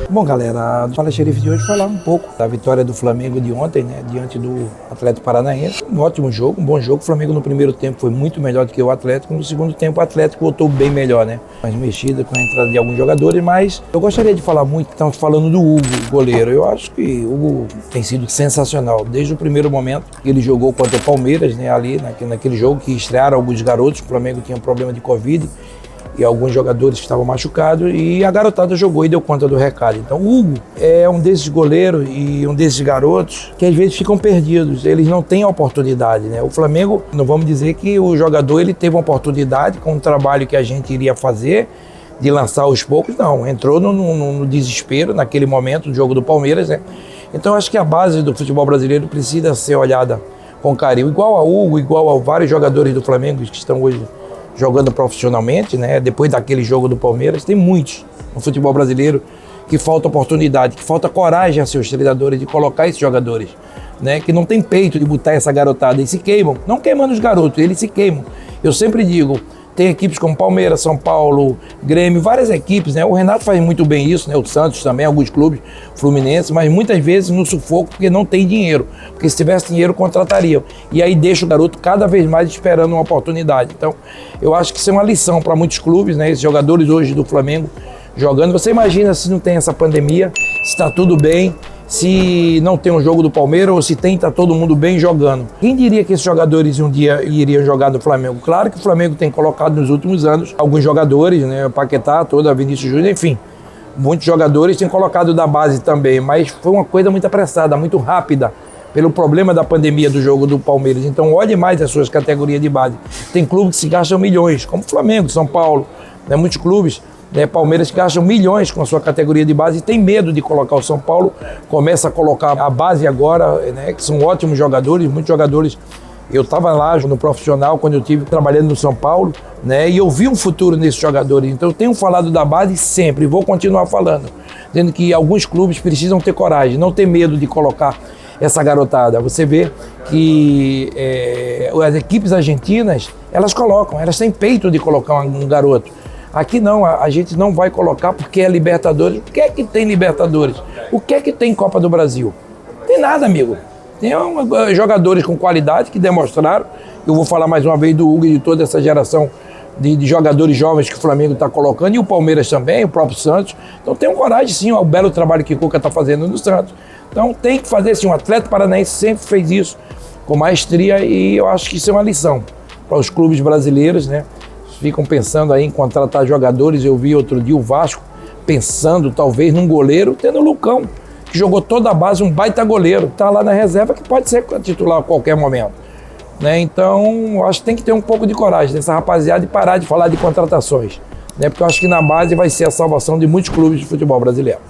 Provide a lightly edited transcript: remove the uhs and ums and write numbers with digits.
Bom, galera, a Fala Xerife de hoje falar um pouco da vitória do Flamengo de ontem, né, diante do Atlético Paranaense. Um ótimo jogo, um bom jogo. O Flamengo no primeiro tempo foi muito melhor do que o Atlético. No segundo tempo o Atlético voltou bem melhor, né? Mais mexida com a entrada de alguns jogadores, mas eu gostaria de falar muito, estamos falando do Hugo, goleiro. Eu acho que o Hugo tem sido sensacional. Desde o primeiro momento que ele jogou contra o Palmeiras, né, ali naquele jogo que estrearam alguns garotos, o Flamengo tinha um problema de Covid, e alguns jogadores que estavam machucados, e a garotada jogou e deu conta do recado. Então o Hugo é um desses goleiros e um desses garotos que às vezes ficam perdidos, eles não têm oportunidade, né? O Flamengo, não vamos dizer que o jogador ele teve uma oportunidade com o trabalho que a gente iria fazer, de lançar aos poucos, não, entrou no desespero naquele momento do jogo do Palmeiras, né? Então acho que a base do futebol brasileiro precisa ser olhada com carinho, igual a Hugo, igual a vários jogadores do Flamengo que estão hoje jogando profissionalmente, né? Depois daquele jogo do Palmeiras, tem muitos no futebol brasileiro que falta oportunidade, que falta coragem a seus treinadores de colocar esses jogadores, né? Que não tem peito de botar essa garotada e se queimam, não queimando os garotos, eles se queimam. Eu sempre digo, tem equipes como Palmeiras, São Paulo, Grêmio, várias equipes, né? O Renato faz muito bem isso, né? O Santos também, alguns clubes, Fluminense, mas muitas vezes no sufoco porque não tem dinheiro, porque se tivesse dinheiro contratariam. E aí deixa o garoto cada vez mais esperando uma oportunidade. Então, eu acho que isso é uma lição para muitos clubes, né? Esses jogadores hoje do Flamengo jogando. Você imagina se não tem essa pandemia, se está tudo bem, se não tem um jogo do Palmeiras ou se tem, tá todo mundo bem jogando. Quem diria que esses jogadores um dia iriam jogar no Flamengo? Claro que o Flamengo tem colocado nos últimos anos alguns jogadores, né? O Paquetá, toda a Vinícius Júnior, enfim. Muitos jogadores têm colocado da base também, mas foi uma coisa muito apressada, muito rápida, pelo problema da pandemia do jogo do Palmeiras. Então olhe mais as suas categorias de base. Tem clubes que se gastam milhões, como Flamengo, São Paulo, né? Muitos clubes, né, Palmeiras que gastam milhões com a sua categoria de base e tem medo de colocar o São Paulo, começa a colocar a base agora, né, que são ótimos jogadores, muitos jogadores. Eu estava lá no profissional quando eu estive trabalhando no São Paulo, né, e eu vi um futuro nesses jogadores. Então eu tenho falado da base sempre, vou continuar falando, dizendo que alguns clubes precisam ter coragem, não ter medo de colocar essa garotada. Você vê que as equipes argentinas, elas colocam, elas têm peito de colocar um garoto. Aqui não, a gente não vai colocar porque é Libertadores. O que é que tem Libertadores? O que é que tem Copa do Brasil? Não tem nada, amigo. Tem jogadores com qualidade que demonstraram. Eu vou falar mais uma vez do Hugo e de toda essa geração de jogadores jovens que o Flamengo está colocando, e o Palmeiras também, o próprio Santos. Então tenham coragem sim, o belo trabalho que o Cuca está fazendo no Santos. Então tem que fazer sim, o Atlético Paranaense sempre fez isso com maestria, e eu acho que isso é uma lição para os clubes brasileiros, né? Ficam pensando aí em contratar jogadores. Eu vi outro dia o Vasco pensando talvez num goleiro, tendo o Lucão, que jogou toda a base, um baita goleiro, está lá na reserva, que pode ser titular a qualquer momento, né? Então, acho que tem que ter um pouco de coragem dessa rapaziada e parar de falar de contratações, né? Porque eu acho que na base vai ser a salvação de muitos clubes de futebol brasileiro.